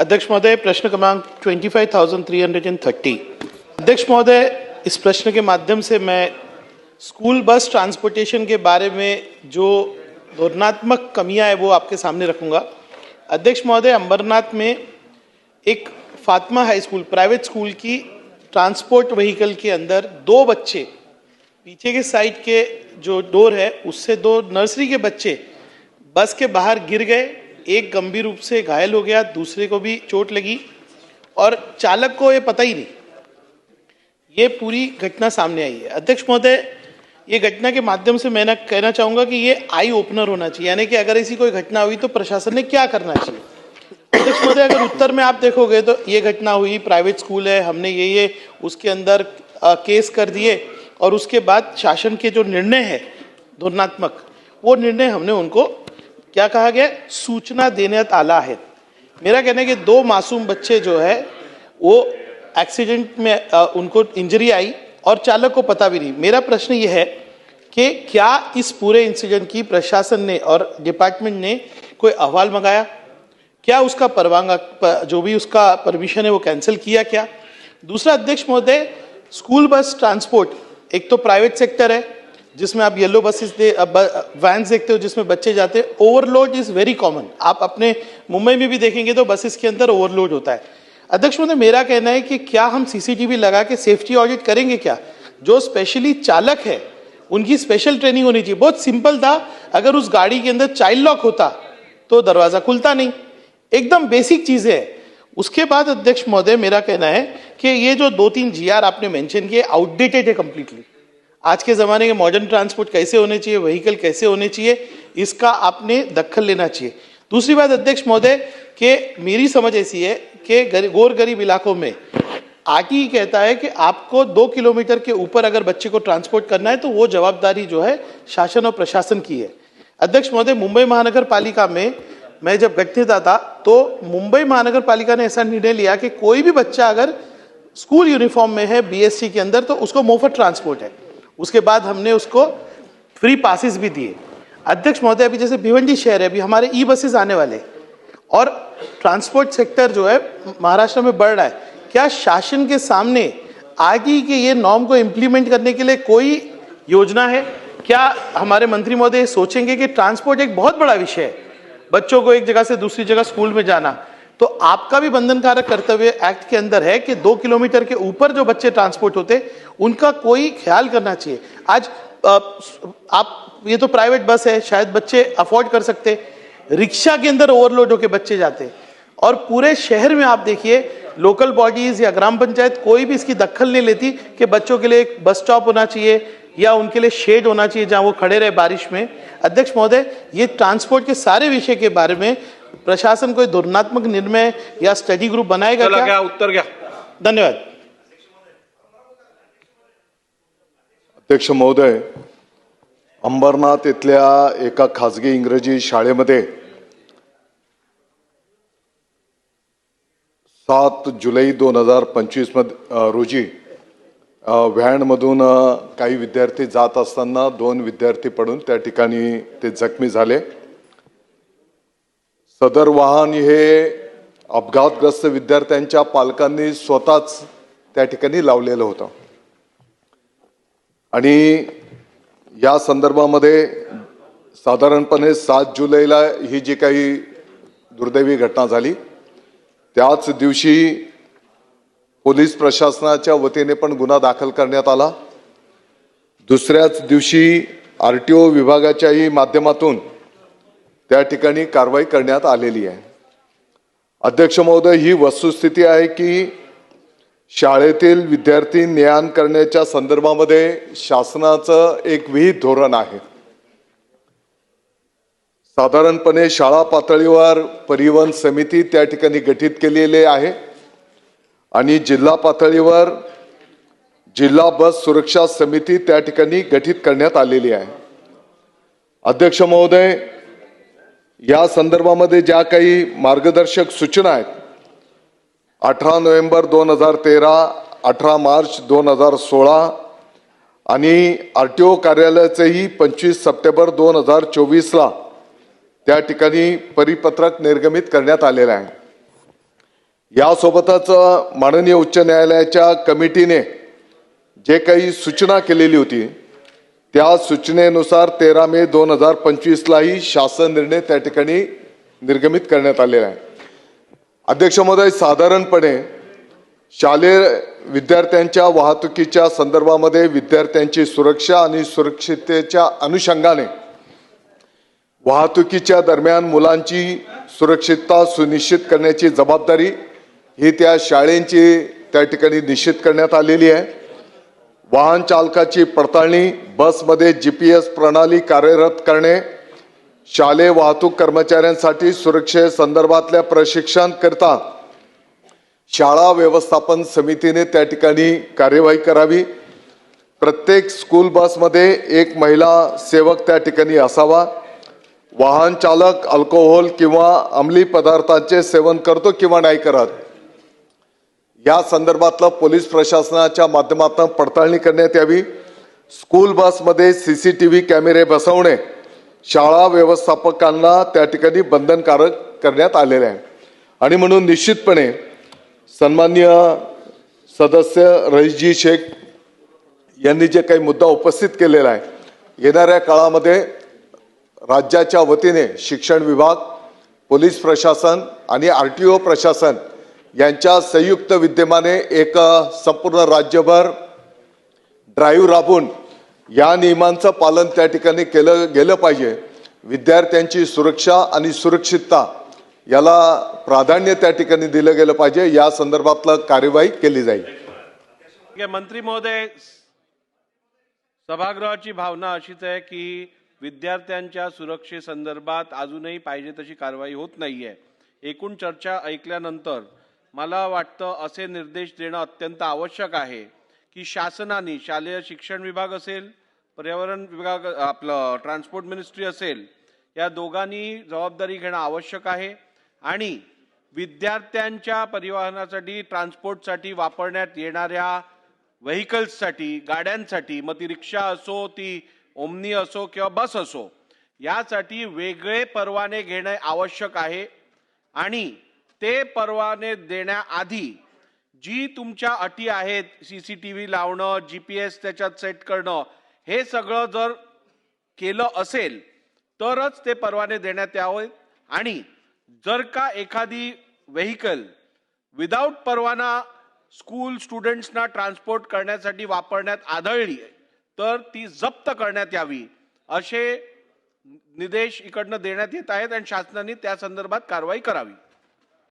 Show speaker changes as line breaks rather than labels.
अध्यक्ष महोदय, प्रश्न क्रमांक 25,330। अध्यक्ष महोदय, इस प्रश्न के माध्यम से मैं स्कूल बस ट्रांसपोर्टेशन के बारे में जो धोरणात्मक कमियां है वो आपके सामने रखूंगा। अध्यक्ष महोदय, अंबरनाथ में एक फातिमा हाई स्कूल प्राइवेट स्कूल की ट्रांसपोर्ट व्हीकल के अंदर दो बच्चे, पीछे के साइड के जो डोर है उससे दो नर्सरी के बच्चे बस के बाहर गिर गए। एक गंभीर रूप से घायल हो गया, दूसरे को भी चोट लगी और चालक को ये पता ही नहीं। ये पूरी घटना सामने आई है। अध्यक्ष महोदय, ये घटना के माध्यम से मैं कहना चाहूंगा कि ये आई ओपनर होना चाहिए, यानी कि अगर ऐसी कोई घटना हुई तो प्रशासन ने क्या करना चाहिए। अध्यक्ष महोदय, अगर उत्तर में आप देखोगे तो ये घटना हुई, प्राइवेट स्कूल है, हमने ये उसके अंदर केस कर दिए और उसके बाद शासन के जो निर्णय है धोरणात्मक, वो निर्णय हमने उनको क्या कहा गया, सूचना देने आला है। मेरा कहना है कि दो मासूम बच्चे जो है वो एक्सीडेंट में उनको इंजरी आई और चालक को पता भी नहीं। मेरा प्रश्न ये है कि क्या इस पूरे इंसिडेंट की प्रशासन ने और डिपार्टमेंट ने कोई अहवाल मंगाया? क्या उसका परवाना जो भी उसका परमिशन है वो कैंसिल किया क्या? दूसरा अध्यक्ष महोदय, स्कूल बस ट्रांसपोर्ट एक तो प्राइवेट सेक्टर है जिसमें आप येलो बसेस वैन्स देखते हो जिसमें बच्चे जाते हैं। ओवरलोड इज वेरी कॉमन, आप अपने मुंबई में भी देखेंगे तो बसेस के अंदर ओवरलोड होता है। अध्यक्ष महोदय, मेरा कहना है कि क्या हम सीसीटीवी लगा के सेफ्टी ऑडिट करेंगे क्या? जो स्पेशली चालक है उनकी स्पेशल ट्रेनिंग होनी चाहिए। बहुत सिंपल था, अगर उस गाड़ी के अंदर चाइल्ड लॉक होता तो दरवाजा खुलता नहीं, एकदम बेसिक चीजें है। उसके बाद अध्यक्ष महोदय, मेरा कहना है कि ये जो 2-3 जीआर आपने मेंशन किए आउटडेटेड है कंप्लीटली। आज के जमाने के मॉडर्न ट्रांसपोर्ट कैसे होने चाहिए, व्हीकल कैसे होने चाहिए, इसका आपने दखल लेना चाहिए। दूसरी बात अध्यक्ष महोदय, कि मेरी समझ ऐसी है कि गौर गरीब इलाकों में आरटीई कहता है कि आपको 2 किलोमीटर के ऊपर अगर बच्चे को ट्रांसपोर्ट करना है तो वो जवाबदारी जो है शासन और प्रशासन की है। अध्यक्ष महोदय, मुंबई महानगर पालिका में मैं जब गठित था तो मुंबई महानगर पालिका ने ऐसा निर्णय लिया कि कोई भी बच्चा अगर स्कूल यूनिफॉर्म में है बीएससी के अंदर तो उसको मुफ्त ट्रांसपोर्ट है। उसके बाद हमने उसको फ्री पासिस भी दिए। अध्यक्ष महोदय, अभी जैसे भिवंडी शहर है, अभी हमारे ई बसेस आने वाले और ट्रांसपोर्ट सेक्टर जो है महाराष्ट्र में बढ़ रहा है। क्या शासन के सामने आगे के ये नॉर्म को इम्प्लीमेंट करने के लिए कोई योजना है? क्या हमारे मंत्री महोदय सोचेंगे कि ट्रांसपोर्ट एक बहुत बड़ा विषय है, बच्चों को एक जगह से दूसरी जगह स्कूल में जाना, तो आपका भी बंधनकारक कर्तव्य एक्ट के अंदर है कि 2 किलोमीटर के ऊपर जो बच्चे ट्रांसपोर्ट होते उनका कोई ख्याल करना चाहिए। आज आप ये तो प्राइवेट बस है, शायद बच्चे अफोर्ड कर सकते, रिक्शा के अंदर ओवरलोड होके बच्चे जाते और पूरे शहर में आप देखिए लोकल बॉडीज या ग्राम पंचायत कोई भी इसकी दखल नहीं लेती कि बच्चों के लिए एक बस स्टॉप होना चाहिए या उनके लिए शेड होना चाहिए जहां वो खड़े रहे बारिश में। अध्यक्ष महोदय, ये ट्रांसपोर्ट के सारे विषय के बारे में प्रशासन कोई धोरणात्मक निर्णय या स्टडी ग्रुप बनाएगा क्या?
उत्तर क्या?
धन्यवाद
अध्यक्ष महोदय, अंबरनाथ इथल्या एका खासगी इंग्रजी शाळेमध्ये 7 जुलै 2025 रोजी व्हॅनमधून काही विद्यार्थी जात असताना 2 विद्यार्थी पडून त्या ठिकाणी ते जखमी झाले। सदर वाहन हे अपघातग्रस्त विद्यार्थ्यांच्या पालकांनी स्वतःच त्या ठिकाणी लावलेलं होतं आणि या संदर्भामध्ये साधारणपणे 7 जुलैला ही जी काही दुर्दैवी घटना झाली त्याच दिवशी पोलीस प्रशासनाच्या वतीने पण गुन्हा दाखल करण्यात आला। दुसऱ्याच दिवशी आरटीओ विभागाच्याही माध्यमातून त्या ठिकाणी कारवाई करण्यात आलेली आहे। अध्यक्ष महोदय, ही वस्तुस्थिती आहे की शाळेतील विद्यार्थी ने-आण करण्याच्या संदर्भामध्ये शासनाचं एक विहित धोरण आहे। साधारणपणे शाळा पातळीवर परिवहन समिती त्या ठिकाणी गठीत केलेली आहे आणि जिल्हा पातळीवर जिल्हा बस सुरक्षा समिती त्या ठिकाणी गठीत करण्यात आलेली आहे। अध्यक्ष महोदय, या संदर्भामध्ये ज्या काही मार्गदर्शक सूचना आहेत 18 नोव्हेंबर 2013, 18 मार्च 2016 आणि आरटीओ कार्यालयाचेही 25 सप्टेंबर 2024 ला त्या ठिकाणी परिपत्रक निर्गमित करण्यात आलेले आहे। यासोबतच माननीय उच्च न्यायालयाच्या कमिटीने जे काही सूचना केलेली होती त्या सूचनेनुसार 13 मे 2025लाही शासन निर्णय त्या ठिकाणी निर्गमित करण्यात आलेला आहे. अध्यक्ष महोदय, साधारणपणे शालेय विद्यार्थ्यांच्या वाहतुकीच्या संदर्भामध्ये विद्यार्थ्यांची सुरक्षा आणि सुरक्षिततेच्या अनुषंगाने वाहतुकीच्या दरम्यान मुलांची सुरक्षितता सुनिश्चित करण्याची जबाबदारी ही त्या शाळेंची त्या ठिकाणी निश्चित करण्यात आलेली आहे. वाहन चालकाची पडताळणी, बसमध्ये GPS प्रणाली कार्यरत करणे, शालेय वाहतूक कर्मचाऱ्यांसाठी सुरक्षेसंदर्भातल्या प्रशिक्षण करता शाळा व्यवस्थापन समितीने त्या ठिकाणी कार्यवाही करावी. प्रत्येक स्कूल बसमध्ये एक महिला सेवक त्या ठिकाणी असावा. वाहन चालक अल्कोहोल किंवा अंमली पदार्थांचे सेवन करतो किंवा नाही करत या संदर्भातलं पोलीस प्रशासनाच्या माध्यमातून पडताळणी करण्यात यावी. स्कूल बसमध्ये CCTV कॅमेरे बसवणे शाळा व्यवस्थापकांना त्या ठिकाणी बंधनकारक करण्यात आलेले आहे. आणि म्हणून निश्चितपणे सन्माननीय सदस्य रईसजी शेख यांनी जे काही मुद्दा उपस्थित केलेला आहे, येणाऱ्या काळामध्ये राज्याच्या वतीने शिक्षण विभाग, पोलीस प्रशासन आणि RTO प्रशासन यांच्या संयुक्त विद्यमाने एक संपूर्ण राज्यभर ड्राईव्ह राबवून या नियमांचं पालन त्या ठिकाणी केलं गेलं पाहिजे. विद्यार्थ्यांची सुरक्षा आणि सुरक्षितता याला प्राधान्य त्या ठिकाणी दिलं गेलं पाहिजे. या संदर्भातलं कार्यवाही केली जाईल.
मंत्री महोदय, सभागृहाची भावना अशीच आहे की विद्यार्थ्यांच्या सुरक्षेसंदर्भात अजूनही पाहिजे तशी कारवाई होत नाहीये. एकूण चर्चा ऐकल्यानंतर मला वाटतं असे निर्देश देणं अत्यंत आवश्यक आहे की शासनाने, शालेय शिक्षण विभाग असेल, पर्यावरण विभाग, आपलं ट्रान्सपोर्ट मिनिस्ट्री असेल, या दोघांनी जबाबदारी घेणं आवश्यक आहे. आणि विद्यार्थ्यांच्या परिवहनासाठी, ट्रान्सपोर्टसाठी वापरण्यात येणाऱ्या व्हेकल्ससाठी, गाड्यांसाठी, मग ती रिक्षा असो, ती ओमनी असो किंवा बस असो, यासाठी वेगळे परवाने घेणे आवश्यक आहे. आणि ते परवाने देण्याआधी जी तुमच्या अटी आहेत, CCTV लावणं, GPS त्याच्यात सेट करणं, हे सगळं जर केलं असेल तरच ते परवाने देण्यात यावे. आणि जर का एखादी व्हेकल विदाउट परवाना स्कूल स्टुडंट्सना ट्रान्सपोर्ट करण्यासाठी वापरण्यात आढळली तर ती जप्त करण्यात यावी, असे निर्देश इकडनं देण्यात येत आहेत आणि शासनाने त्या संदर्भात कारवाई करावी.